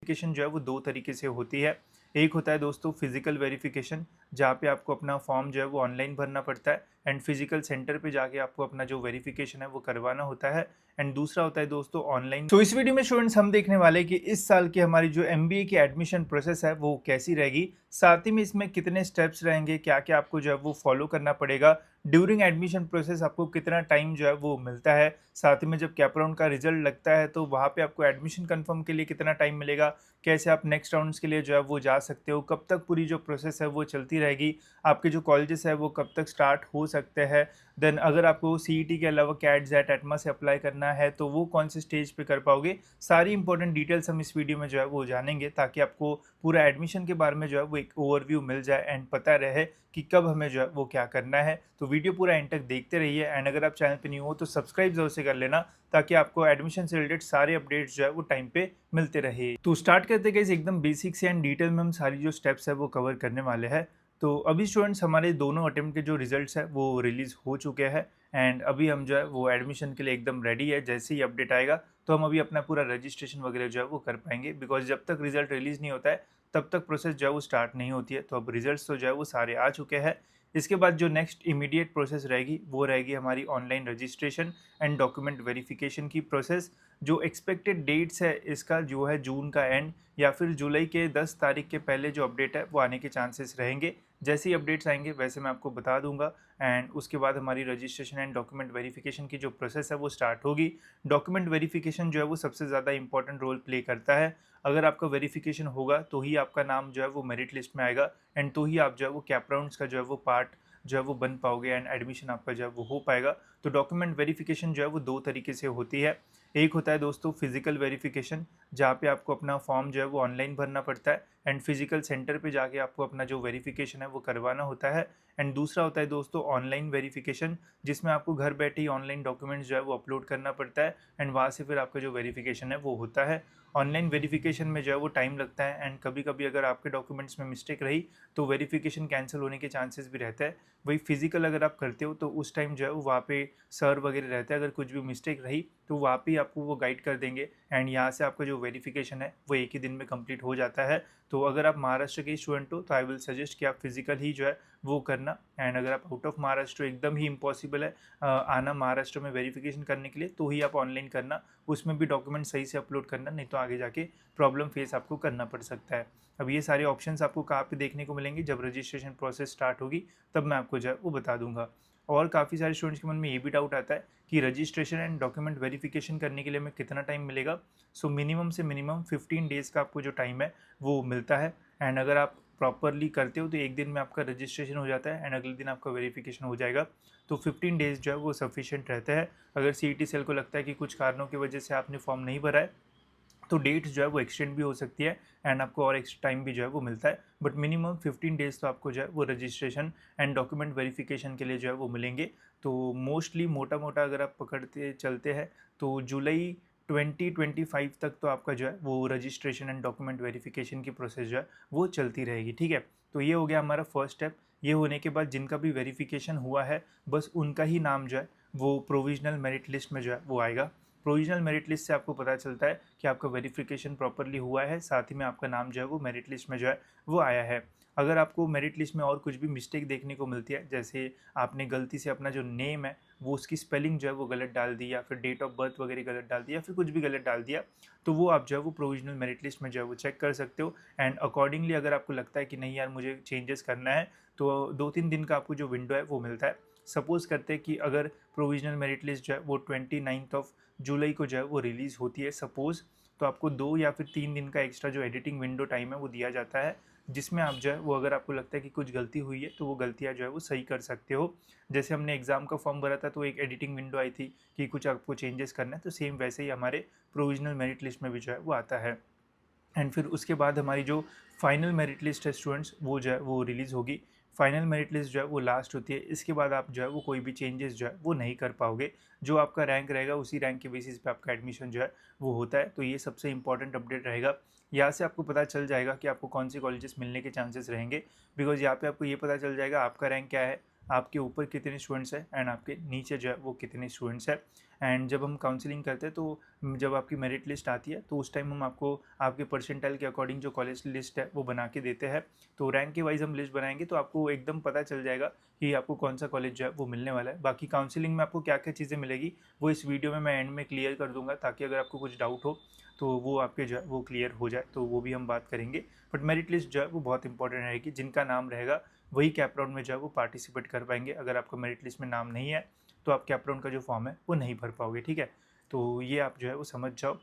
Verification जो है वो 2 तरीके से होती है। एक होता है दोस्तों फिज़िकल वेरिफिकेशन, जहाँ पे आपको अपना फॉर्म जो है वो ऑनलाइन भरना पड़ता है एंड फिज़िकल सेंटर पे जाके आपको अपना जो वेरिफिकेशन है वो करवाना होता है। एंड दूसरा होता है दोस्तों ऑनलाइन। तो इस वीडियो में स्टूडेंट्स हम देखने वाले हैं कि इस साल की हमारी जो एमबीए की एडमिशन प्रोसेस है वो कैसी रहेगी, साथ ही में इसमें कितने स्टेप्स रहेंगे, क्या-क्या आपको जो है वो फॉलो करना पड़ेगा। ड्यूरिंग एडमिशन प्रोसेस आपको कितना टाइम जो है वो मिलता है, साथ ही में जब कैप राउंड का रिजल्ट लगता है तो वहाँ पे आपको एडमिशन कंफर्म के लिए कितना टाइम मिलेगा, कैसे आप नेक्स्ट राउंड्स के लिए जो है वो जा सकते हो, कब तक पूरी जो प्रोसेस है वो चलती रहेगी, आपके जो कॉलेजेस है वो कब तक स्टार्ट हो सकते हैं। देन अगर आपको सीईटी के अलावा कैट जेट एटमा से अप्लाई करना है तो वो कौन से स्टेज पे कर पाओगे, सारी इंपॉर्टेंट डिटेल्स हम इस वीडियो में जो है वो जानेंगे, ताकि आपको पूरा एडमिशन के बारे में जो है वो एक ओवरव्यू मिल जाए एंड पता रहे कि कब हमें जो है वो क्या करना है। तो वीडियो पूरा एंड तक देखते रहिए एंड अगर आप चैनल पे न्यू हो तो सब्सक्राइब जरूर से कर लेना, ताकि आपको एडमिशन से रिलेटेड सारे अपडेट्स जो है वो टाइम पे मिलते रहे। तो स्टार्ट करते गाइस एकदम बेसिक से एंड डिटेल में हम सारी जो स्टेप्स है वो कवर करने वाले हैं। तो अभी स्टूडेंट्स हमारे दोनों अटेम्प्ट के जो रिजल्ट्स है वो रिलीज़ हो चुके हैं एंड अभी हम जो है वो एडमिशन के लिए एकदम रेडी है। जैसे ही अपडेट आएगा तो हम अभी अपना पूरा रजिस्ट्रेशन वगैरह जो है वो कर पाएंगे, बिकॉज जब तक रिजल्ट रिलीज़ नहीं होता है तब तक प्रोसेस जो है वो स्टार्ट नहीं होती है। तो अब रिजल्ट्स तो जो है वो सारे आ चुके हैं। इसके बाद जो नेक्स्ट इमीडिएट प्रोसेस रहेगी वो रहेगी हमारी online registration and document verification की प्रोसेस। जो एक्सपेक्टेड डेट्स है इसका जो है जून का एंड या फिर जुलाई के 10 तारीख के पहले जो अपडेट है वो आने के चांसेस रहेंगे। जैसे ही अपडेट्स आएंगे वैसे मैं आपको बता दूंगा एंड उसके बाद हमारी रजिस्ट्रेशन एंड डॉक्यूमेंट वेरिफिकेशन की जो प्रोसेस है वो स्टार्ट होगी। डॉक्यूमेंट वेरिफिकेशन जो है वो सबसे ज़्यादा इंपॉर्टेंट रोल प्ले करता है। अगर आपका वेरिफिकेशन होगा तो ही आपका नाम जो है वो मेरिट लिस्ट में आएगा एंड तो ही आप जो है वो कैप राउंड्स का जो है वो पार्ट जो है वो बन पाओगे एंड एडमिशन आपका जो है वो हो पाएगा। तो डॉक्यूमेंट वेरिफिकेशन जो है वो 2 तरीके से होती है। एक होता है दोस्तों फिजिकल वेरिफिकेशन, जहाँ पे आपको अपना फॉर्म जो है वो ऑनलाइन भरना पड़ता है एंड फिजिकल सेंटर पे जाके आपको अपना जो वेरिफिकेशन है वो करवाना होता है। एंड दूसरा होता है दोस्तों ऑनलाइन वेरिफिकेशन, जिसमें आपको घर बैठे ही ऑनलाइन डॉक्यूमेंट्स जो है वो अपलोड करना पड़ता है एंड वहाँ से फिर आपका जो वेरिफिकेशन है वो होता है। ऑनलाइन वेरिफिकेशन में जो है वो टाइम लगता है एंड कभी कभी अगर आपके डॉक्यूमेंट्स में मिस्टेक रही तो वेरिफिकेशन कैंसिल होने के चांसेस भी रहता है। वही फिजिकल अगर आप करते हो तो उस टाइम जो है वो वहाँ पे सर वगैरह रहते हैं, अगर कुछ भी मिस्टेक रही तो वहाँ पे आपको वो गाइड कर देंगे एंड यहाँ से आपका जो वेरिफिकेशन है वो एक ही दिन में कंप्लीट हो जाता है। तो अगर आप महाराष्ट्र के स्टूडेंट हो तो आई विल सजेस्ट कि आप फिजिकल ही जो है वो करना। एंड अगर आप आउट ऑफ महाराष्ट्र एकदम ही इम्पॉसिबल है आना महाराष्ट्र में वेरिफिकेशन करने के लिए, तो ही आप ऑनलाइन करना, उसमें भी डॉक्यूमेंट सही से अपलोड करना, नहीं तो आगे जाके प्रॉब्लम फेस आपको करना पड़ सकता है। अब ये सारे ऑप्शंस आपको कहाँ पे देखने को मिलेंगे, जब रजिस्ट्रेशन प्रोसेस स्टार्ट होगी तब मैं आपको जो है वो बता दूंगा। और काफ़ी सारे स्टूडेंट्स के मन में ये भी डाउट आता है कि रजिस्ट्रेशन एंड डॉक्यूमेंट वेरिफिकेशन करने के लिए हमें कितना टाइम मिलेगा। सो मिनिमम से मिनिमम 15 डेज़ का आपको जो टाइम है वो मिलता है एंड अगर आप प्रॉपरली करते हो तो एक दिन में आपका रजिस्ट्रेशन हो जाता है एंड अगले दिन आपका वेरिफिकेशन हो जाएगा। तो 15 डेज़ जो है वो सफिशिएंट रहता है। अगर सीईटी सेल को लगता है कि कुछ कारणों की वजह से आपने फॉर्म नहीं भरा है तो डेट्स जो है वो एक्सटेंड भी हो सकती है एंड आपको और एक्स्ट्रा टाइम भी जो है वो मिलता है, बट मिनिमम 15 डेज़ तो आपको जो है वो रजिस्ट्रेशन एंड डॉक्यूमेंट वेरिफिकेशन के लिए जो है वो मिलेंगे। तो मोस्टली मोटा मोटा अगर आप पकड़ते चलते हैं तो जुलाई 2025 तक तो आपका जो है वो रजिस्ट्रेशन एंड डॉक्यूमेंट वेरिफिकेशन की प्रोसेस जो है वो चलती रहेगी। ठीक है, तो ये हो गया हमारा फर्स्ट स्टेप। ये होने के बाद जिनका भी वेरिफिकेशन हुआ है बस उनका ही नाम जो है वो प्रोविजनल मेरिट लिस्ट में जो है वो आएगा। प्रोविजनल मेरिट लिस्ट से आपको पता चलता है कि आपका वेरिफिकेशन प्रॉपरली हुआ है, साथ ही में आपका नाम जो है वो मेरिट लिस्ट में जो है वो आया है। अगर आपको मेरिट लिस्ट में और कुछ भी मिस्टेक देखने को मिलती है, जैसे आपने गलती से अपना जो नेम है वो उसकी स्पेलिंग जो है वो गलत डाल दी या फिर डेट ऑफ बर्थ वगैरह गलत डाल दिया या फिर कुछ भी गलत डाल दिया, तो वो आप जो है वो प्रोविजनल मेरिट लिस्ट में जो है वो चेक कर सकते हो एंड अकॉर्डिंगली अगर आपको लगता है कि नहीं यार मुझे चेंजेस करना है तो 2-3 दिन का आपको जो विंडो है वो मिलता है। सपोज़ करते हैं कि अगर प्रोविजनल मेरिट लिस्ट जो है वो 29 ऑफ जुलाई को जो है वो रिलीज़ होती है सपोज़, तो आपको 2 या फिर 3 दिन का एक्स्ट्रा जो एडिटिंग विंडो टाइम है वो दिया जाता है, जिसमें आप जो है वो अगर आपको लगता है कि कुछ गलती हुई है तो वो गलतियाँ जो है वो सही कर सकते हो। जैसे हमने एग्ज़ाम का फॉर्म भरा था तो एक एडिटिंग विंडो आई थी कि कुछ आपको चेंजेस करना है, तो सेम वैसे ही हमारे प्रोविजनल मेरिट लिस्ट में भी जो है वो आता है। एंड फिर उसके बाद हमारी जो फाइनल मेरिट लिस्ट है स्टूडेंट्स वो जो है वो रिलीज़ होगी। फाइनल मेरिट लिस्ट जो है वो लास्ट होती है, इसके बाद आप जो है वो कोई भी चेंजेस जो है वो नहीं कर पाओगे। जो आपका रैंक रहेगा उसी रैंक के बेसिस पे आपका एडमिशन जो है वो होता है। तो ये सबसे इंपॉर्टेंट अपडेट रहेगा। यहाँ से आपको पता चल जाएगा कि आपको कौन से कॉलेजेस मिलने के चांसेस रहेंगे, बिकॉज यहाँ पे आपको ये पता चल जाएगा आपका रैंक क्या है, आपके ऊपर कितने स्टूडेंट्स हैं एंड आपके नीचे जो है वो कितने स्टूडेंट्स हैं। एंड जब हम काउंसलिंग करते हैं तो जब आपकी मेरिट लिस्ट आती है तो उस टाइम हम आपको आपके परसेंटाइल के अकॉर्डिंग जो कॉलेज लिस्ट है वो बना के देते हैं। तो रैंक के वाइज हम लिस्ट बनाएंगे तो आपको एकदम पता चल जाएगा कि आपको कौन सा कॉलेज जो है वो मिलने वाला है। बाकी काउंसलिंग में आपको क्या क्या चीज़ें मिलेगी वो इस वीडियो में मैं एंड में क्लियर कर दूंगा, ताकि अगर आपको कुछ डाउट हो तो वो आपके जो है वो क्लियर हो जाए, तो वो भी हम बात करेंगे। बट मेरिट लिस्ट जो है वो बहुत इंपॉर्टेंट रहेगी, जिनका नाम रहेगा वही कैप राउंड में जो है वो पार्टिसिपेट कर पाएंगे। अगर आपका मेरिट लिस्ट में नाम नहीं है तो आप कैप राउंड का जो फॉर्म है वो नहीं भर पाओगे, ठीक है। तो ये आप जो है वो समझ जाओ।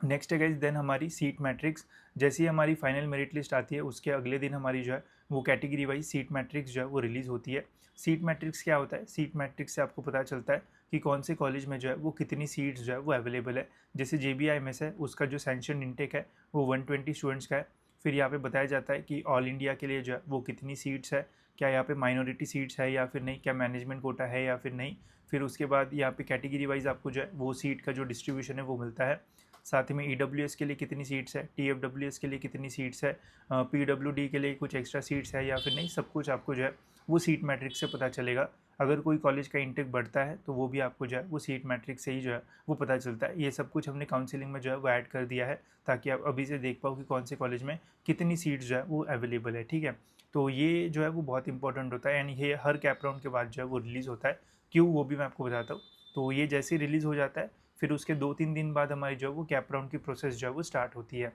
नेक्स्ट है गाइस देन हमारी सीट मैट्रिक्स। जैसे ही हमारी फाइनल मेरिट लिस्ट आती है उसके अगले दिन हमारी जो है वो कैटेगरी वाइज सीट मैट्रिक्स जो है वो रिलीज़ होती है। सीट मैट्रिक्स क्या होता है? सीट मैट्रिक्स से आपको पता चलता है कि कौन से कॉलेज में जो है वो कितनी सीट्स जो है वो अवेलेबल है। जैसे JBIMS है, उसका जो सैंक्शन इंटेक है वो 120 स्टूडेंट्स का है। फिर यहाँ पे बताया जाता है कि ऑल इंडिया के लिए जो है वो कितनी सीट्स है, क्या यहाँ पे माइनॉरिटी सीट्स है या फिर नहीं, क्या मैनेजमेंट कोटा है या फिर नहीं। फिर उसके बाद यहाँ पे कैटेगरी वाइज आपको जो है वो सीट का जो डिस्ट्रीब्यूशन है वो मिलता है। साथ ही में EWS के लिए कितनी सीट्स है, TFWS के लिए कितनी सीट्स है, PWD के लिए कुछ एक्स्ट्रा सीट्स है या फिर नहीं, सब कुछ आपको जो है वो सीट मैट्रिक्स से पता चलेगा। अगर कोई कॉलेज का इंटेक बढ़ता है तो वो भी आपको जो है वो सीट मैट्रिक्स से ही जो है वो पता चलता है। ये सब कुछ हमने काउंसलिंग में जो है वो ऐड कर दिया है, ताकि आप अभी से देख पाओ कि कौन से कॉलेज में कितनी सीट्स जो है वो अवेलेबल है, ठीक है। तो ये जो है वो बहुत इंपॉर्टेंट होता है एंड ये हर कैप राउंड के बाद जो है वो रिलीज़ होता है। क्यों, वो भी मैं आपको बताता हूँ। तो ये जैसे ही रिलीज़ हो जाता है फिर उसके 2-3 दिन बाद हमारी जो है वो कैप राउंड की प्रोसेस जो है वो स्टार्ट होती है।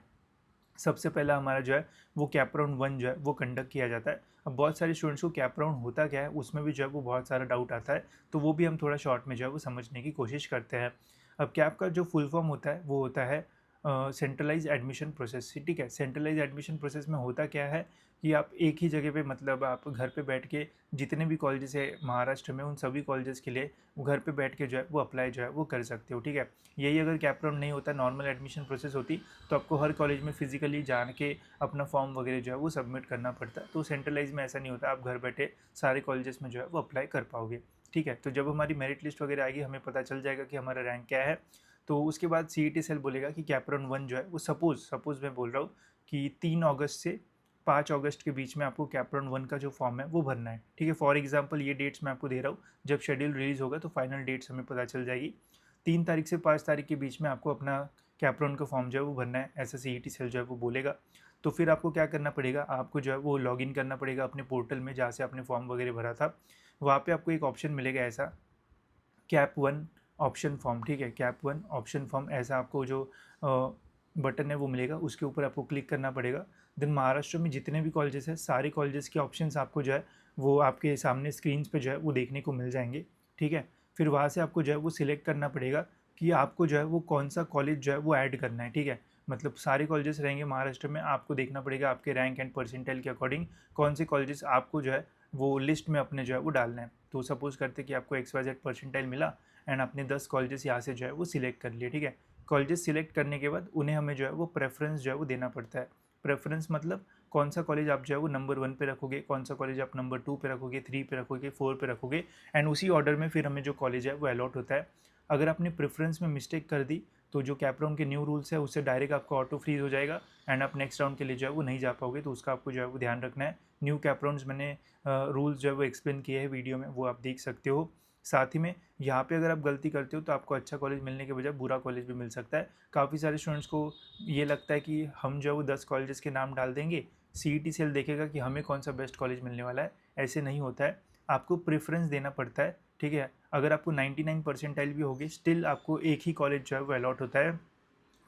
सबसे पहला हमारा जो है वो कैप राउंड 1 जो है वो कंडक्ट किया जाता है। अब बहुत सारे स्टूडेंट्स को कैप राउंड होता क्या है उसमें भी जो है वो बहुत सारा डाउट आता है, तो वो भी हम थोड़ा शॉर्ट में जो है वो समझने की कोशिश करते हैं। अब कैप का जो फुल फॉर्म होता है वो होता है सेंट्रलाइज एडमिशन प्रोसेस, ठीक है। सेंट्रलाइज एडमिशन प्रोसेस में होता क्या है कि आप एक ही जगह पे, मतलब आप घर पे बैठ के जितने भी कॉलेजेस है महाराष्ट्र में उन सभी कॉलेजेस के लिए वो घर पे बैठ के जो है वो अप्लाई जो है वो कर सकते हो, ठीक है। यही अगर कैप राउंड नहीं होता, नॉर्मल एडमिशन प्रोसेस होती, तो आपको हर कॉलेज में फिजिकली जान के अपना फॉर्म वगैरह जो है वो सबमिट करना पड़ता है। तो सेंट्रलाइज में ऐसा नहीं होता, आप घर बैठे सारे कॉलेजेस में जो है वो अप्लाई कर पाओगे, ठीक है। तो जब हमारी मेरिट लिस्ट वगैरह आएगी हमें पता चल जाएगा कि हमारा रैंक क्या है। तो उसके बाद CET सेल बोलेगा कि कैप राउंड 1 जो है वो सपोज मैं बोल रहा हूँ कि 3 अगस्त से 5 अगस्त के बीच में आपको कैप राउंड 1 का जो फॉर्म है वो भरना है, ठीक है। फॉर एग्जांपल ये डेट्स मैं आपको दे रहा हूँ, जब शेड्यूल रिलीज़ होगा तो फाइनल डेट्स हमें पता चल जाएगी। 3 तारीख से 5 तारीख के बीच में आपको अपना कैप राउंड का फॉर्म जो है वो भरना है, ऐसा CET सेल जो है वो बोलेगा। तो फिर आपको क्या करना पड़ेगा, आपको जो है वो लॉगिन करना पड़ेगा अपने पोर्टल में जहाँ से आपने फॉर्म वगैरह भरा था। वहाँ पे आपको एक ऑप्शन मिलेगा ऐसा, कैप 1 ऑप्शन फॉर्म, ठीक है। कैप 1 ऑप्शन फॉर्म ऐसा आपको जो बटन है वो मिलेगा, उसके ऊपर आपको क्लिक करना पड़ेगा। देन महाराष्ट्र में जितने भी कॉलेजेस हैं सारे कॉलेजेस के ऑप्शंस आपको जो है वो आपके सामने स्क्रीन पे जो है वो देखने को मिल जाएंगे, ठीक है। फिर वहाँ से आपको जो है वो सिलेक्ट करना पड़ेगा कि आपको जो है वो कौन सा कॉलेज जो है वो ऐड करना है, ठीक है। मतलब सारे कॉलेजेस रहेंगे महाराष्ट्र में, आपको देखना पड़ेगा आपके रैंक एंड परसेंटाइल के अकॉर्डिंग कौन से कॉलेजेस आपको जो है वो लिस्ट में अपने जो है वो डालना है। तो सपोज़ करते कि आपको XYZ परसेंटाइल मिला एंड आपने 10 कॉलेजेस यहाँ से जो है वो सिलेक्ट कर लिए, ठीक है। कॉलेजेस सिलेक्ट करने के बाद उन्हें हमें जो है वो प्रेफरेंस जो है वो देना पड़ता है। प्रेफरेंस मतलब कौन सा कॉलेज आप जो है वो नंबर 1 पे रखोगे, कौन सा कॉलेज आप नंबर 2 पे रखोगे, 3 पे रखोगे, 4 पे रखोगे, एंड उसी ऑर्डर में फिर हमें जो कॉलेज है वो अलॉट होता है। अगर आपने प्रेफरेंस में मिस्टेक कर दी तो जो कैप राउंड के न्यू रूल्स है उससे डायरेक्ट आपका ऑटो फ्रीज हो जाएगा एंड आप नेक्स्ट राउंड के लिए जो है वो नहीं जा पाओगे, तो उसका आपको जो है वो ध्यान रखना है। न्यू कैप राउंड्स मैंने रूल्स जो है वो एक्सप्लेन किए हैं वीडियो में, वो आप देख सकते हो। साथ ही में यहाँ पे अगर आप गलती करते हो तो आपको अच्छा कॉलेज मिलने के बजाय बुरा कॉलेज भी मिल सकता है। काफ़ी सारे स्टूडेंट्स को ये लगता है कि हम जो है वो 10 कॉलेजेस के नाम डाल देंगे, CET सेल देखेगा कि हमें कौन सा बेस्ट कॉलेज मिलने वाला है। ऐसे नहीं होता है, आपको प्रेफरेंस देना पड़ता है, ठीक है। अगर आपको 99 परसेंटाइल भी होगी स्टिल आपको एक ही कॉलेज जो है वो अलॉट होता है।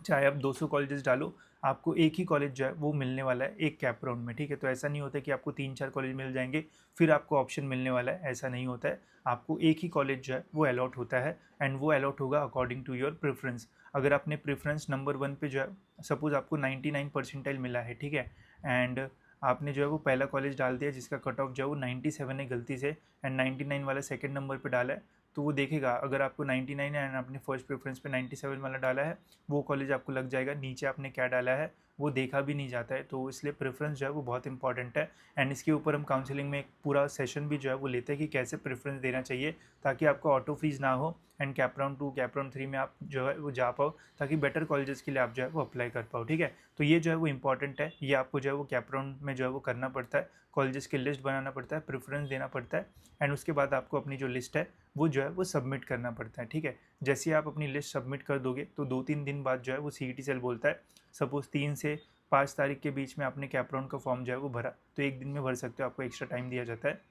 चाहे आप 200 कॉलेजेस डालो, आपको एक ही कॉलेज जो है वो मिलने वाला है एक कैप राउंड में, ठीक है। तो ऐसा नहीं होता कि आपको 3-4 कॉलेज मिल जाएंगे फिर आपको ऑप्शन मिलने वाला है, ऐसा नहीं होता है। आपको एक ही कॉलेज जो है वो अलॉट होता है एंड वो अलॉट होगा अकॉर्डिंग टू योर प्रेफरेंस। अगर आपने प्रेफरेंस नंबर 1 पे जो है सपोज़ आपको 99 परसेंटाइल मिला है, ठीक है, एंड आपने जो है वो पहला कॉलेज डाल दिया जिसका कट ऑफ जो है वो 97 है गलती से, एंड 99 वाला सेकंड नंबर पे डाला है, तो वो देखेगा अगर आपको 99 है एंड आपने फर्स्ट प्रेफरेंस पे 97 वाला डाला है वो कॉलेज आपको लग जाएगा। नीचे आपने क्या डाला है वो देखा भी नहीं जाता है, तो इसलिए प्रेफरेंस जो है वो बहुत इंपॉर्टेंट है। एंड इसके ऊपर हम काउंसलिंग में एक पूरा सेशन भी जो है वो लेते हैं कि कैसे प्रेफरेंस देना चाहिए ताकि आपको ऑटो फ्रीज ना हो and cap round 2 cap round 3 में आप जो है वो जा पाओ, ताकि बेटर कॉलेजेस के लिए आप जो है वो अप्लाई कर पाओ। ठीक है, तो ये जो है वो इंपॉर्टेंट है, ये आपको जो है वो कैप राउंड में जो है वो करना पड़ता है, कॉलेजेस की लिस्ट बनाना पड़ता है, प्रेफरेंस देना पड़ता है, एंड उसके बाद आपको अपनी जो लिस्ट है वो जो है वो सबमिट करना पड़ता है। ठीक है, जैसे ही आप अपनी लिस्ट सबमिट कर दोगे तो 2-3 दिन बाद जो है वो CET सेल बोलता है, सपोज 3 से 5 तारीख के बीच में आपने कैप राउंड का फॉर्म जो है वो भरा, तो एक दिन में भर सकते हो, आपको एक्स्ट्रा टाइम दिया जाता है।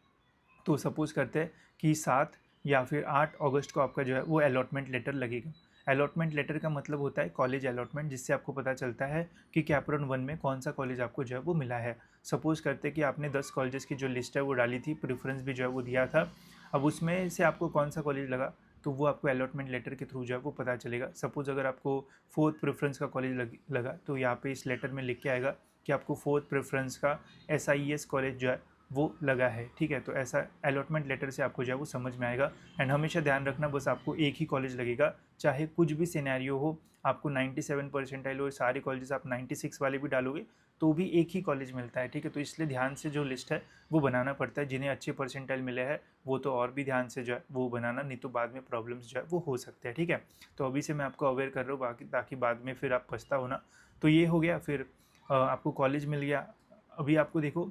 तो सपोज़ करते हैं कि 7 या फिर 8 अगस्त को आपका जो है वो अलॉटमेंट लेटर लगेगा। अलॉटमेंट लेटर का मतलब होता है कॉलेज अलॉटमेंट, जिससे आपको पता चलता है कि कैप राउंड 1 में कौन सा कॉलेज आपको जो है वो मिला है। सपोज़ करते हैं कि आपने 10 कॉलेजेस की जो लिस्ट है वो डाली थी, प्रेफ़रेंस भी जो है वो दिया था। अब उसमें से आपको कौन सा कॉलेज लगा, तो वो आपको अलॉटमेंट लेटर के थ्रू जो है वो पता चलेगा। सपोज़ अगर आपको 4th प्रेफ़रेंस का कॉलेज लगा, तो यहाँ पे इस लेटर में लिख के आएगा कि आपको 4th प्रेफ़रेंस का SIES कॉलेज जो है वो लगा है। ठीक है, तो ऐसा अलॉटमेंट लेटर से आपको जो है वो समझ में आएगा। एंड हमेशा ध्यान रखना, बस आपको एक ही कॉलेज लगेगा, चाहे कुछ भी सिनेरियो हो। आपको 97 परसेंटाइल हो, सारे कॉलेजेस आप 96 वाले भी डालोगे तो भी एक ही कॉलेज मिलता है। ठीक है, तो इसलिए ध्यान से जो लिस्ट है वो बनाना पड़ता है। जिन्हें अच्छे परसेंटाइल मिले हैं वो तो और भी ध्यान से जो है वो बनाना, नहीं तो बाद में प्रॉब्लम्स जो है वो हो सकते हैं। ठीक है, तो अभी से मैं आपको अवेयर कर रहा हूँ, बाकी ताकि बाद में फिर आप पछता हो ना। तो ये हो गया, फिर आपको कॉलेज मिल गया। अभी आपको देखो,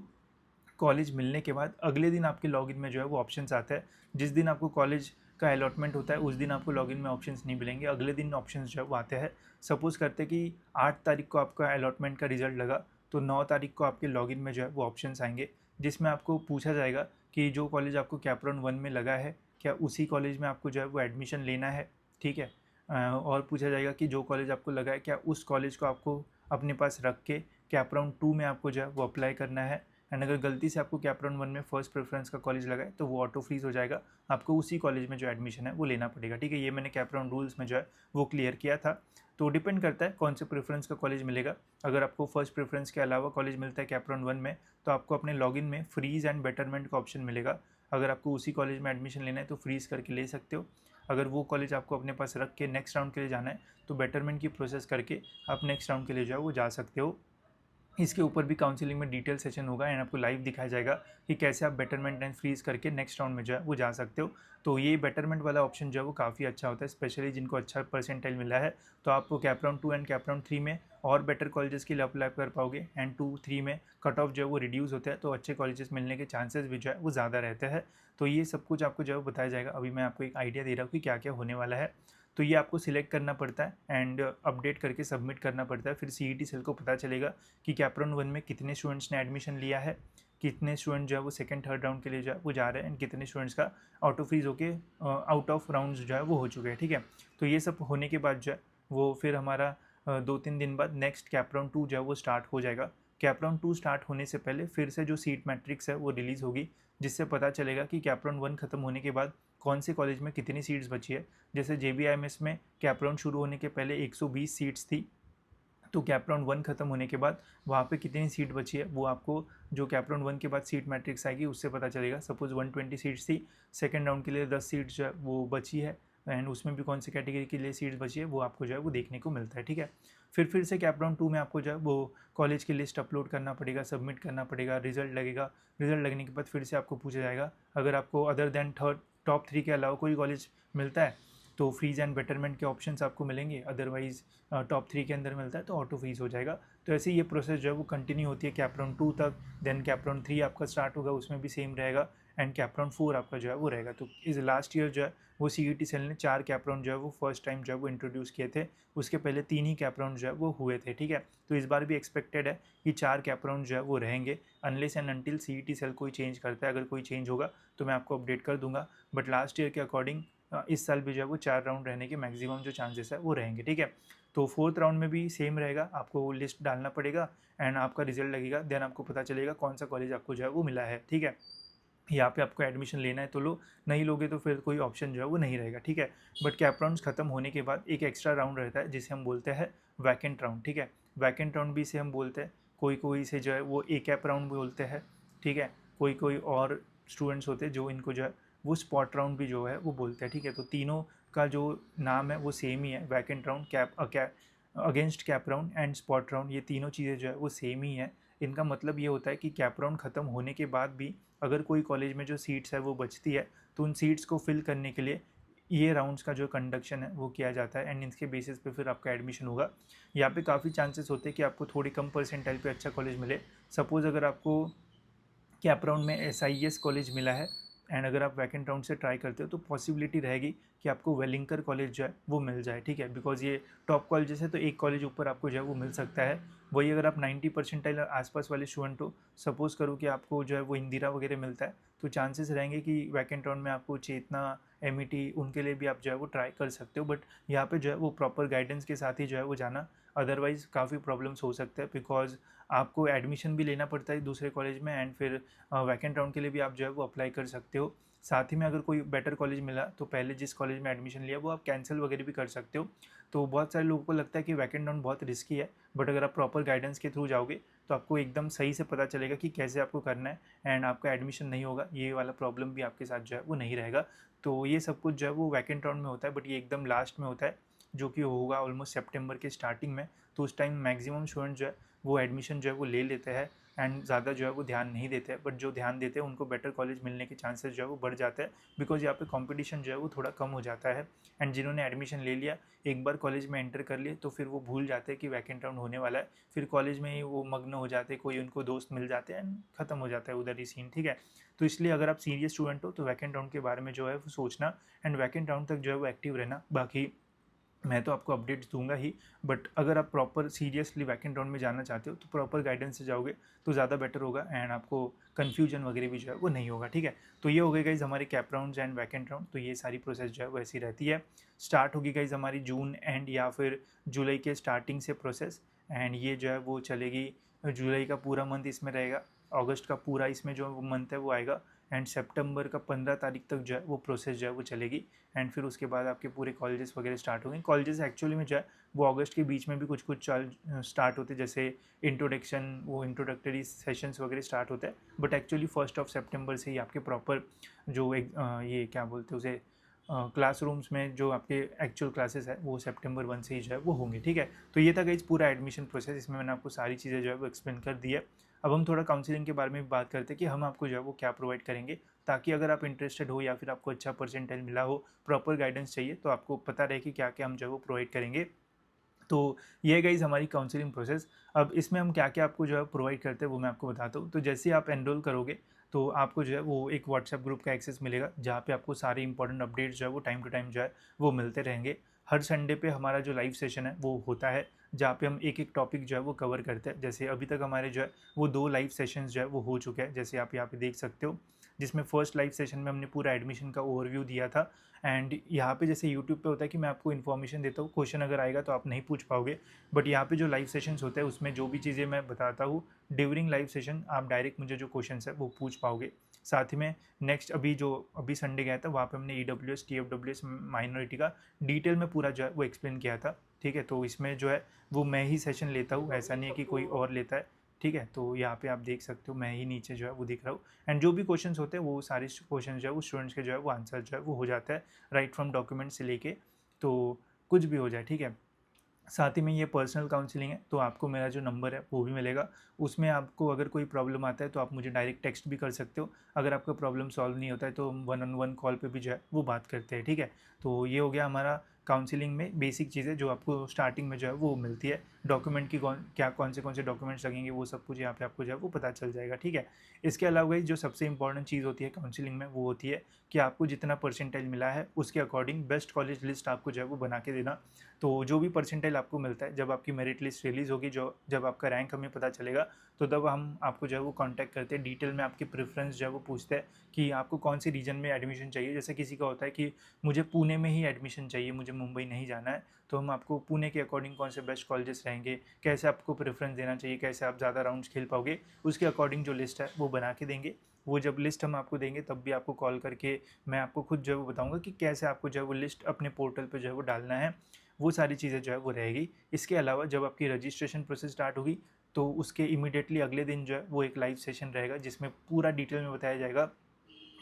कॉलेज मिलने के बाद अगले दिन आपके लॉगिन में जो है वो ऑप्शंस आता है। जिस दिन आपको कॉलेज का अलॉटमेंट होता है उस दिन आपको लॉगिन में ऑप्शंस नहीं मिलेंगे, अगले दिन ऑप्शंस जो है वो आते हैं। सपोज़ करते हैं कि 8 तारीख को आपका अलॉटमेंट का रिजल्ट लगा, तो 9 तारीख को आपके लॉगिन में जो है वो ऑप्शंस आएंगे, जिसमें आपको पूछा जाएगा कि जो कॉलेज आपको कैप राउंड 1 में लगा है, क्या उसी कॉलेज में आपको जो है वो एडमिशन लेना है। ठीक है, और पूछा जाएगा कि जो कॉलेज आपको लगा है, क्या उस कॉलेज को आपको अपने पास रख के कैप राउंड 2 में आपको जो है वो अप्लाई करना है। एंड अगर गलती से आपको कैप राउंड 1 में फर्स्ट प्रेफरेंस का कॉलेज लगा है तो वो ऑटो फ्रीज हो जाएगा, आपको उसी कॉलेज में जो एडमिशन है वो लेना पड़ेगा। ठीक है, ये मैंने कैप राउंड रूल्स में जो है वो क्लियर किया था। तो डिपेंड करता है कौन से प्रेफरेंस का कॉलेज मिलेगा। अगर आपको फर्स्ट प्रेफरेंस के अलावा कॉलेज मिलता है कैप राउंड 1 में, तो आपको अपने लॉगिन में फ्रीज एंड बेटरमेंट का ऑप्शन मिलेगा। अगर आपको उसी कॉलेज में एडमिशन लेना है तो फ्रीज करके ले सकते हो। अगर वो कॉलेज आपको अपने पास रख के नेक्स्ट राउंड के लिए जाना है तो बेटरमेंट की प्रोसेस करके आप नेक्स्ट राउंड के लिए जो है वो जा सकते हो। इसके ऊपर भी काउंसलिंग में डिटेल सेशन होगा एंड आपको लाइव दिखाया जाएगा कि कैसे आप बेटरमेंट एंड फ्रीज करके नेक्स्ट राउंड में जो है वो जा सकते हो। तो ये बेटरमेंट वाला ऑप्शन जो है वो काफ़ी अच्छा होता है, स्पेशली जिनको अच्छा परसेंटाइल मिला है। तो आप cap round 2 and cap round 3 में और बेटर कॉलेजेस के लिए अप्लाई कर पाओगे, एंड 2-3 में कट ऑफ जो है वो रिड्यूस होता है, तो अच्छे कॉलेजेस मिलने के चांसेस भी जो है वो ज़्यादा रहते हैं। तो ये सब कुछ आपको जो है बताया जाएगा। अभी मैं आपको एक आइडिया दे रहा हूँ कि क्या क्या होने वाला है। तो ये आपको सिलेक्ट करना पड़ता है एंड अपडेट करके सबमिट करना पड़ता है। फिर CET सेल को पता चलेगा कि कैप राउंड 1 में कितने स्टूडेंट्स ने एडमिशन लिया है, कितने स्टूडेंट जो है वो सेकंड थर्ड राउंड के लिए जो है वो जा रहे हैं, एंड कितने स्टूडेंट्स का ऑटो फ्रीज होके आउट ऑफ राउंड्स जो है वो हो चुके हैं। ठीक है, तो ये सब होने के बाद जो है वो फिर हमारा 2-3 दिन बाद नेक्स्ट कैप राउंड 2 जो है वो स्टार्ट हो जाएगा। कैप राउंड 2 स्टार्ट होने से पहले फिर से जो सीट मैट्रिक्स है वो रिलीज़ होगी, जिससे पता चलेगा कि कैप राउंड 1 खत्म होने के बाद कौन से कॉलेज में कितनी सीट्स बची है। जैसे JBIMS में कैप राउंड शुरू होने के पहले 120 सीट्स थी, तो कैप राउंड 1 खत्म होने के बाद वहाँ पे कितनी सीट बची है वो आपको जो कैप राउंड 1 के बाद सीट मैट्रिक्स आएगी उससे पता चलेगा। सपोज 120 सीट्स थी, सेकंड राउंड के लिए 10 सीट्स जो है वो बची है, एंड उसमें भी कौन सी कैटेगरी के लिए सीट्स बची है वो आपको जो है वो देखने को मिलता है। ठीक है, फिर से कैप राउंड 2 में आपको जो है वो कॉलेज की लिस्ट अपलोड करना पड़ेगा, सबमिट करना पड़ेगा, रिजल्ट लगेगा। रिजल्ट लगने के बाद फिर से आपको पूछा जाएगा, अगर आपको अदर देन टॉप 3 के अलावा कोई कॉलेज मिलता है तो फ्रीज एंड बेटरमेंट के ऑप्शंस आपको मिलेंगे, अदरवाइज टॉप 3 के अंदर मिलता है तो ऑटो फ्रीज हो जाएगा। तो ऐसे ये प्रोसेस जो है वो कंटिन्यू होती है कैप राउंड 2 तक। देन कैप राउंड 3 आपका स्टार्ट होगा, उसमें भी सेम रहेगा, एंड कैप राउंड 4 आपका जो है वो रहेगा। तो इस लास्ट ईयर जो है वो CET सेल ने 4 कैप राउंड जो है वो फर्स्ट टाइम जो है वो इंट्रोड्यूस किए थे। उसके पहले 3 ही कैप राउंड जो है वो हुए थे। ठीक है, तो इस बार भी एक्सपेक्टेड है कि 4 कैप राउंड जो है वो रहेंगे, unless and until CET cell कोई चेंज करता है। अगर कोई चेंज होगा तो मैं आपको अपडेट कर दूंगा, बट लास्ट ईयर के अकॉर्डिंग इस साल भी जो है वो 4 राउंड रहने के मैक्सिमम जो चांसेस है वो रहेंगे। ठीक है, तो 4th राउंड में भी सेम रहेगा, आपको वो लिस्ट डालना पड़ेगा एंड आपका रिजल्ट लगेगा, देन आपको पता चलेगा कौन सा कॉलेज आपको जो है वो मिला है। ठीक है, यहाँ पे आपको एडमिशन लेना है तो लो, नहीं लोगे तो फिर कोई ऑप्शन जो है वो नहीं रहेगा। ठीक है, बट कैप राउंड्स खत्म होने के बाद एक एक्स्ट्रा राउंड रहता है जिसे हम बोलते हैं वैकेंट राउंड। ठीक है, वैकेंट राउंड भी इसे हम बोलते हैं, कोई कोई इसे जो है वो ए कैप राउंड बोलते हैं। ठीक है, कोई कोई और स्टूडेंट्स होते हैं जो इनको जो है वो स्पॉट राउंड भी जो है वो बोलते हैं। ठीक है, तो तीनों का जो नाम है वो सेम ही है, vacant round, cap against cap round and spot round, ये तीनों चीज़ें जो है वो सेम ही है। इनका मतलब ये होता है कि कैप राउंड ख़त्म होने के बाद भी अगर कोई कॉलेज में जो सीट्स है वो बचती है तो उन सीट्स को फिल करने के लिए ये राउंड्स का जो कंडक्शन है वो किया जाता है एंड इसके बेसिस पे फिर आपका एडमिशन होगा। यहाँ पे काफ़ी चांसेस होते हैं कि आपको थोड़ी कम परसेंटाइल पे अच्छा कॉलेज मिले। सपोज़ अगर आपको कैप राउंड में SIS कॉलेज मिला है एंड अगर आप वैकेंट राउंड से ट्राई करते हो तो पॉसिबिलिटी रहेगी कि आपको वेलिंकर कॉलेज जो है वो मिल जाए, ठीक है, बिकॉज ये टॉप कॉलेजेस है तो एक कॉलेज ऊपर आपको जो है वो मिल सकता है। वही अगर आप 90 परसेंटाइल आसपास वाले स्टूडेंट हो, सपोज करो कि आपको जो है वो इंदिरा वगैरह मिलता है, तो चांसेस रहेंगे कि वैकेंट राउंड में आपको चेतना, MET उनके लिए भी आप जो है वो ट्राई कर सकते हो। बट यहाँ पे जो है वो प्रॉपर गाइडेंस के साथ ही जो है वो जाना, अदरवाइज़ काफ़ी प्रॉब्लम्स हो सकते हैं, बिकॉज आपको एडमिशन भी लेना पड़ता है दूसरे कॉलेज में एंड फिर वैकेंट राउंड के लिए भी आप जो है वो अप्लाई कर सकते हो। साथ ही में अगर कोई बेटर कॉलेज मिला तो पहले जिस कॉलेज में एडमिशन लिया वो आप कैंसिल वगैरह भी कर सकते हो। तो बहुत सारे लोगों को लगता है कि वैकेंट राउंड बहुत रिस्की है, बट अगर आप प्रॉपर गाइडेंस के थ्रू जाओगे तो आपको एकदम सही से पता चलेगा कि कैसे आपको करना है एंड आपका एडमिशन नहीं होगा, ये वाला प्रॉब्लम भी आपके साथ जो है वो नहीं रहेगा। तो ये सब कुछ जो है वो वैकेंट राउंड में होता है, बट ये एकदम लास्ट में होता है, जो कि होगा ऑलमोस्ट सेप्टेम्बर के स्टार्टिंग में। तो उस टाइम मैक्सिमम स्टूडेंट जो है वो एडमिशन जो है वो ले लेते हैं एंड ज़्यादा जो है वो ध्यान नहीं देते हैं, बट जो ध्यान देते हैं उनको बेटर कॉलेज मिलने के चांसेस जो है वो बढ़ जाते हैं, बिकॉज यहाँ पे कंपटीशन जो है वो थोड़ा कम हो जाता है। एंड जिन्होंने एडमिशन ले लिया, एक बार कॉलेज में एंटर कर लिए, तो फिर वो भूल जाते हैं कि वैकेंट राउंड होने वाला है, फिर कॉलेज में ही वो मग्न हो जाते हैं, कोई उनको दोस्त मिल जाते हैं एंड खत्म हो जाता है उधर ही सीन, ठीक है। तो इसलिए अगर आप सीरियस स्टूडेंट हो तो वैकेंट राउंड के बारे में जो है वो सोचना एंड वैकेंट राउंड तक जो है वो एक्टिव रहना। बाकी मैं तो आपको अपडेट्स दूंगा ही, बट अगर आप प्रॉपर सीरियसली वैकेंट राउंड में जाना चाहते हो तो प्रॉपर गाइडेंस से जाओगे तो ज़्यादा बेटर होगा एंड आपको कन्फ्यूजन वगैरह भी जो है वो नहीं होगा, ठीक है। तो ये हो गई गाइज हमारे cap rounds and vacant round. तो ये सारी प्रोसेस जो है वो ऐसी रहती है। स्टार्ट होगी गाइज हमारी जून एंड या फिर जुलाई के स्टार्टिंग से प्रोसेस, एंड ये जो है वो चलेगी, जुलाई का पूरा मंथ इसमें रहेगा, अगस्त का पूरा इसमें जो मंथ है वो आएगा एंड सितंबर का 15 तारीख तक जो है वो प्रोसेस जो है वो चलेगी एंड फिर उसके बाद आपके पूरे कॉलेजेस वगैरह स्टार्ट होंगे। कॉलेजेस एक्चुअली में जो है वो अगस्त के बीच में भी कुछ कुछ चल स्टार्ट होते हैं, जैसे इंट्रोडक्शन, वो इंट्रोडक्टरी सेशंस वगैरह स्टार्ट होते हैं, बट एक्चुअली 1 सितंबर से ही आपके प्रॉपर जो एक ये क्या बोलते हैं उसे, क्लासरूम्स में जो आपके एक्चुअल क्लासेस है वो सितंबर 1 से ही जो है वो होंगे, ठीक है। तो ये था गाइस पूरा एडमिशन प्रोसेस, इसमें मैंने आपको सारी चीज़ें जो है वो एक्सप्लेन कर दी है। अब हम थोड़ा काउंसलिंग के बारे में भी बात करते हैं कि हम आपको जो है वो क्या प्रोवाइड करेंगे, ताकि अगर आप इंटरेस्टेड हो या फिर आपको अच्छा परसेंटाइल मिला हो, प्रॉपर गाइडेंस चाहिए, तो आपको पता रहे कि क्या क्या हम जो है वो प्रोवाइड करेंगे। तो ये गाइज़ हमारी काउंसलिंग प्रोसेस। अब इसमें हम क्या-क्या आपको जो है प्रोवाइड करते हैं वो मैं आपको बताता हूँ। तो जैसे ही आप एनरोल करोगे तो आपको जो है वो एक व्हाट्सएप ग्रुप का एक्सेस मिलेगा, जहाँ पे आपको सारे इंपॉर्टेंट अपडेट्स जो है वो टाइम टू टाइम जो है वो मिलते रहेंगे। हर संडे पे हमारा जो लाइव सेशन है वो होता है, जहाँ पे हम एक-एक टॉपिक जो है वो कवर करते हैं। जैसे अभी तक हमारे जो है वो 2 लाइव सेशंस जो है वो हो चुके हैं, जैसे आप यहाँ पे देख सकते हो। जिसमें फर्स्ट लाइव सेशन में हमने पूरा एडमिशन का ओवरव्यू दिया था एंड यहाँ पे जैसे यूट्यूब पे होता है कि मैं आपको इन्फॉर्मेशन देता हूँ, क्वेश्चन अगर आएगा तो आप नहीं पूछ पाओगे, बट यहाँ पे जो लाइव सेशंस होते हैं उसमें जो भी चीज़ें मैं बताता हूँ ड्यूरिंग लाइव सेशन आप डायरेक्ट मुझे जो क्वेश्चन है वो पूछ पाओगे। साथ ही में नेक्स्ट अभी संडे गया था, वहाँ पे हमने EWS TFWS माइनॉरिटी का डिटेल में पूरा जो है वो एक्सप्लेन किया था, ठीक है। तो इसमें जो है वो मैं ही सेशन लेता हूँ, ऐसा नहीं है कि कोई और लेता है, ठीक है। तो यहाँ पे आप देख सकते हो मैं ही नीचे जो है वो दिख रहा हूँ एंड जो भी क्वेश्चंस होते हैं वो सारे क्वेश्चन जो है वो स्टूडेंट्स के जो है वो आंसर जो है वो हो जाता है, राइट फ्रॉम डॉक्यूमेंट से लेके, तो कुछ भी हो जाए, ठीक है। साथ ही में ये पर्सनल काउंसलिंग है, तो आपको मेरा जो नंबर है वो भी मिलेगा। उसमें आपको अगर कोई प्रॉब्लम आता है तो आप मुझे डायरेक्ट टेक्स्ट भी कर सकते हो। अगर आपका प्रॉब्लम सॉल्व नहीं होता है तो हम 1-on-1 कॉल पे भी जो है वो बात करते हैं, ठीक है। तो ये हो गया हमारा काउंसलिंग में बेसिक चीज़ें जो आपको स्टार्टिंग में जो है वो मिलती है। डॉक्यूमेंट की कौन से डॉक्यूमेंट्स लगेंगे वो सब कुछ यहाँ पे आपको जो है वो पता चल जाएगा, ठीक है। इसके अलावा जो सबसे इंपॉर्टेंट चीज़ होती है काउंसलिंग में वो होती है कि आपको जितना परसेंटाइल मिला है उसके अकॉर्डिंग बेस्ट कॉलेज लिस्ट आपको जो है वो बना के देना। तो जो भी परसेंटाइल आपको मिलता है, जब आपकी मेरिट लिस्ट रिलीज़ होगी, जो जब आपका रैंक हमें पता चलेगा, तो तब हम आपको जो है वो कांटेक्ट करते हैं, डिटेल में आपकी प्रेफरेंस जो है वो पूछते हैं कि आपको कौन सी रीजन में एडमिशन चाहिए। जैसे किसी का होता है कि मुझे पुणे में ही एडमिशन चाहिए, मुझे मुंबई नहीं जाना है, तो हम आपको पुणे के अकॉर्डिंग कौन से बेस्ट कॉलेजेस रहेंगे, कैसे आपको प्रेफरेंस देना चाहिए, कैसे आप ज़्यादा राउंड्स खेल पाओगे, उसके अकॉर्डिंग जो लिस्ट है वो बना के देंगे। वो जब लिस्ट हम आपको देंगे तब भी आपको कॉल करके मैं आपको खुद जो है वो बताऊँगा कि कैसे आपको जो है वो लिस्ट अपने पोर्टल पे जो है वो डालना है। वो सारी चीज़ें जो है वो रहेगी। इसके अलावा जब आपकी रजिस्ट्रेशन प्रोसेस स्टार्ट होगी तो उसके इमीडिएटली अगले दिन जो है वो एक लाइव सेशन रहेगा, जिसमें पूरा डिटेल में बताया जाएगा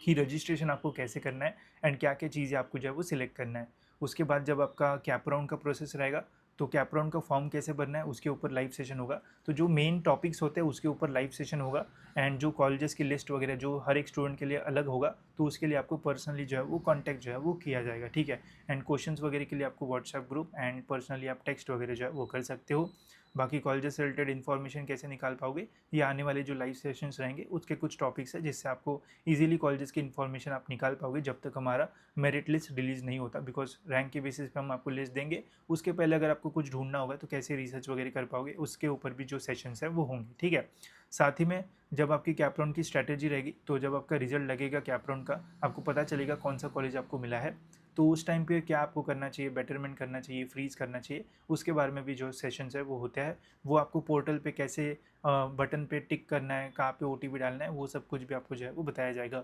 कि रजिस्ट्रेशन आपको कैसे करना है एंड क्या क्या चीज़ें आपको जो है वो सिलेक्ट करना है। उसके बाद जब आपका कैप राउंड का प्रोसेस रहेगा तो कैप्रॉन का फॉर्म कैसे भरना है उसके ऊपर लाइव सेशन होगा। तो जो मेन टॉपिक्स होते हैं उसके ऊपर लाइव सेशन होगा, एंड जो कॉलेजेस की लिस्ट वगैरह जो हर एक स्टूडेंट के लिए अलग होगा, तो उसके लिए आपको पर्सनली जो है वो कॉन्टैक्ट जो है वो किया जाएगा, ठीक है। एंड क्वेश्चंस वगैरह के लिए आपको व्हाट्सएप ग्रुप एंड पर्सनली आप टेक्स्ट वगैरह जो है वो कर सकते हो। बाकी कॉलेजेस से रिलेटेड इन्फॉर्मेशन कैसे निकाल पाओगे, ये आने वाले जो लाइव सेशंस रहेंगे उसके कुछ टॉपिक्स है जिससे आपको इजीली कॉलेजेस की इन्फॉर्मेशन आप निकाल पाओगे जब तक हमारा मेरिट लिस्ट रिलीज़ नहीं होता, बिकॉज रैंक के बेसिस पे हम आपको लिस्ट देंगे। उसके पहले अगर आपको कुछ ढूंढना होगा तो कैसे रिसर्च वगैरह कर पाओगे, उसके ऊपर भी जो सेशंस है वो होंगे, ठीक है। साथ ही में जब आपकी कैप्रॉन की स्ट्रैटेजी रहेगी, तो जब आपका रिजल्ट लगेगा कैप्रॉन का, आपको पता चलेगा कौन सा कॉलेज आपको मिला है, तो उस टाइम पे क्या आपको करना चाहिए, बेटरमेंट करना चाहिए, फ्रीज करना चाहिए, उसके बारे में भी जो सेशंस है वो होता है। वो आपको पोर्टल पे कैसे बटन पे टिक करना है, कहाँ पे ओटीपी डालना है, वो सब कुछ भी आपको जो है वो बताया जाएगा।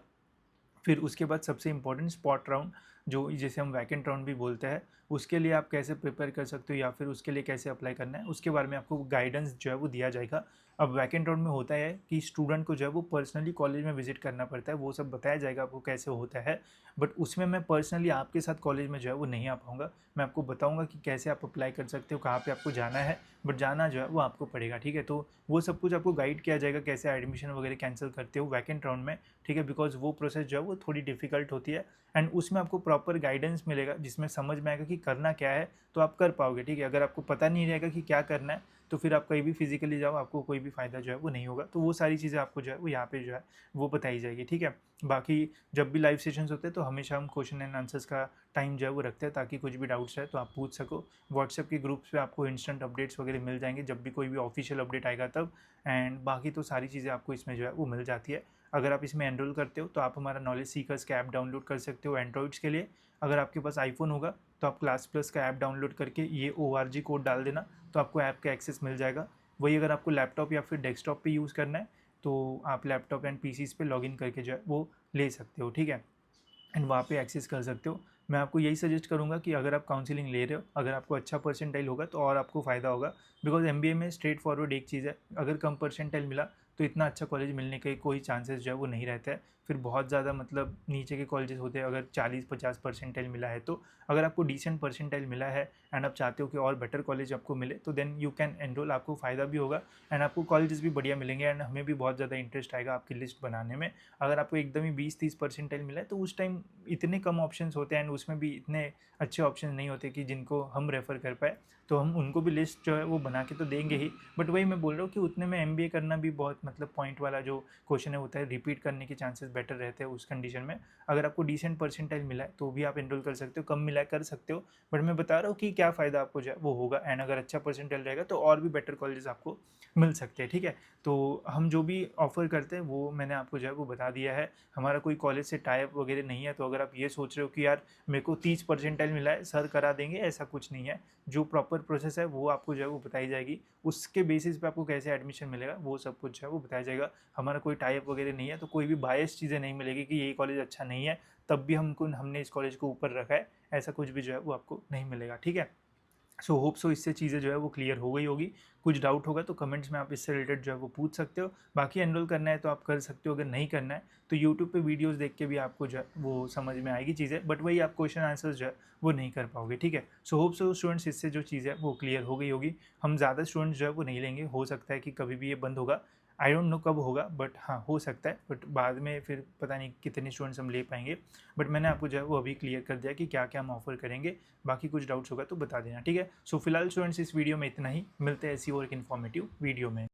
फिर उसके बाद सबसे इम्पोर्टेंट स्पॉट राउंड, जो जिसे हम वैकेंट राउंड भी बोलते हैं, उसके लिए आप कैसे प्रिपेयर कर सकते हो या फिर उसके लिए कैसे अप्लाई करना है, उसके बारे में आपको गाइडेंस जो है वो दिया जाएगा। अब वैकेंट राउंड में होता है कि स्टूडेंट को जो है वो पर्सनली कॉलेज में विजिट करना पड़ता है, वो सब बताया जाएगा आपको कैसे होता है। बट उसमें मैं पर्सनली आपके साथ कॉलेज में जो है वो नहीं आ पाऊँगा। मैं आपको बताऊँगा कि कैसे आप अप्लाई कर सकते हो, कहाँ पर आपको जाना है, बट जाना जो है वो आपको पड़ेगा, ठीक है। तो वो सब कुछ आपको गाइड किया जाएगा, कैसे एडमिशन वगैरह कैंसिल करते हो वैकेंट राउंड में, ठीक है। बिकॉज वो प्रोसेस जो है वो थोड़ी डिफिकल्ट होती है, एंड उसमें आपको प्रॉपर गाइडेंस मिलेगा जिसमें समझ में आएगा कि करना क्या है, तो आप कर पाओगे, ठीक है। अगर आपको पता नहीं रहेगा कि क्या करना है, तो फिर आप कहीं भी फिजिकली जाओ, आपको कोई भी फ़ायदा जो है वो नहीं होगा। तो वो सारी चीज़ें आपको जो है वो यहाँ पे जो है वो बताई जाएगी, ठीक है। बाकी जब भी लाइव सेशंस होते हैं तो हमेशा हम क्वेश्चन एंड आंसर्स का टाइम जो है वो रखते हैं, ताकि कुछ भी डाउट्स है तो आप पूछ सको। व्हाट्सएप के ग्रुप्स पे आपको इंस्टेंट अपडेट्स वगैरह मिल जाएंगे जब भी कोई भी ऑफिशियल अपडेट आएगा तब। एंड बाकी तो सारी चीज़ें आपको इसमें जो है वो मिल जाती है। अगर आप इसमें एनरोल करते हो तो आप हमारा नॉलेज सीकर्स का ऐप डाउनलोड कर सकते हो एंड्रॉइड्स के लिए। अगर आपके पास आईफोन होगा तो आप क्लास प्लस का ऐप डाउनलोड करके ये ORG कोड डाल देना, तो आपको ऐप का एक्सेस मिल जाएगा। वही अगर आपको लैपटॉप या फिर डेस्कटॉप पे यूज़ करना है तो आप लैपटॉप एंड पीसीज पे लॉगिन करके जो है वो ले सकते हो, ठीक है। एंड वहाँ पे एक्सेस कर सकते हो। मैं आपको यही सजेस्ट करूँगा कि अगर आप काउंसलिंग ले रहे हो, अगर आपको अच्छा परसेंटाइल होगा तो और आपको फ़ायदा होगा। बिकॉज MBA में स्ट्रेट फॉरवर्ड एक चीज़ है, अगर कम परसेंटाइल मिला तो इतना अच्छा कॉलेज मिलने के कोई चांसेस जो है वो नहीं रहता है। फिर बहुत ज़्यादा मतलब नीचे के कॉलेजेस होते हैं, अगर 40-50 परसेंटाइल मिला है तो। अगर आपको डिसेंट परसेंटाइल मिला है एंड आप चाहते हो कि और बेटर कॉलेज आपको मिले, तो देन यू कैन एनरोल, आपको फ़ायदा भी होगा एंड आपको कॉलेजेस भी बढ़िया मिलेंगे, एंड हमें भी बहुत ज़्यादा इंटरेस्ट आएगा आपकी लिस्ट बनाने में। अगर आपको एकदम ही 20-30 परसेंटाइल मिला है तो उस टाइम इतने कम ऑप्शंस होते हैं एंड उसमें भी इतने अच्छे ऑप्शन नहीं होते कि जिनको हम रेफ़र कर पाए, तो हम उनको भी लिस्ट जो है वो बना के तो देंगे ही। बट वही मैं बोल रहा हूँ कि उतने में MBA करना भी बहुत मतलब पॉइंट वाला जो क्वेश्चन है होता है, रिपीट करने के चांसेस बेटर रहते हैं उस कंडीशन में। अगर आपको डिसेंट परसेंटाइल मिला है तो भी आप एनरोल कर सकते हो, कम मिला है कर सकते हो, बट मैं बता रहा हूँ कि क्या फ़ायदा आपको जो है वो होगा। एंड अगर अच्छा परसेंटाइल रहेगा तो और भी बेटर कॉलेजेस आपको मिल सकते हैं, ठीक है। तो हम जो भी ऑफ़र करते हैं वो मैंने आपको जो है वो बता दिया है। हमारा कोई कॉलेज से टाई अप वगैरह नहीं है, तो अगर आप ये सोच रहे हो कि यार मेरे को 30 परसेंटाइल मिला है, सर करा देंगे, ऐसा कुछ नहीं है। जो प्रॉपर प्रोसेस है वो आपको जो है वो बताई जाएगी, उसके बेसिस पे आपको कैसे एडमिशन मिलेगा वो सब कुछ जो है वो बताया जाएगा। हमारा कोई टाई अप वगैरह नहीं है, तो कोई भी बायस चीज़ें नहीं मिलेगी कि ये कॉलेज अच्छा नहीं है तब भी हमने इस कॉलेज को ऊपर रखा है, ऐसा कुछ भी जो है वो आपको नहीं मिलेगा, ठीक है। सो होप सो इससे चीज़ें जो है वो क्लियर हो गई होगी। कुछ डाउट होगा तो कमेंट्स में आप इससे रिलेटेड जो है वो पूछ सकते हो। बाकी एनरोल करना है तो आप कर सकते हो, अगर नहीं करना है तो यूट्यूब पे वीडियोस देख के भी आपको जो है वो समझ में आएगी चीज़ें, बट वही आप क्वेश्चन आंसर्स जो है वो नहीं कर पाओगे, ठीक है। सो होप सो स्टूडेंट्स इससे जो चीज़ है वो क्लियर हो गई होगी। हम ज़्यादा स्टूडेंट्स जो है वो नहीं लेंगे, हो सकता है कि कभी भी ये बंद होगा, आई डोंट नो कब होगा, बट हाँ हो सकता है, बट बाद में फिर पता नहीं कितने स्टूडेंट्स हम ले पाएंगे। बट मैंने आपको जो है वो अभी क्लियर कर दिया कि क्या क्या हम ऑफर करेंगे। बाकी कुछ डाउट्स होगा तो बता देना, ठीक है। सो फिलहाल स्टूडेंट्स इस वीडियो में इतना ही, मिलते हैं ऐसी और एक इन्फॉर्मेटिव वीडियो में।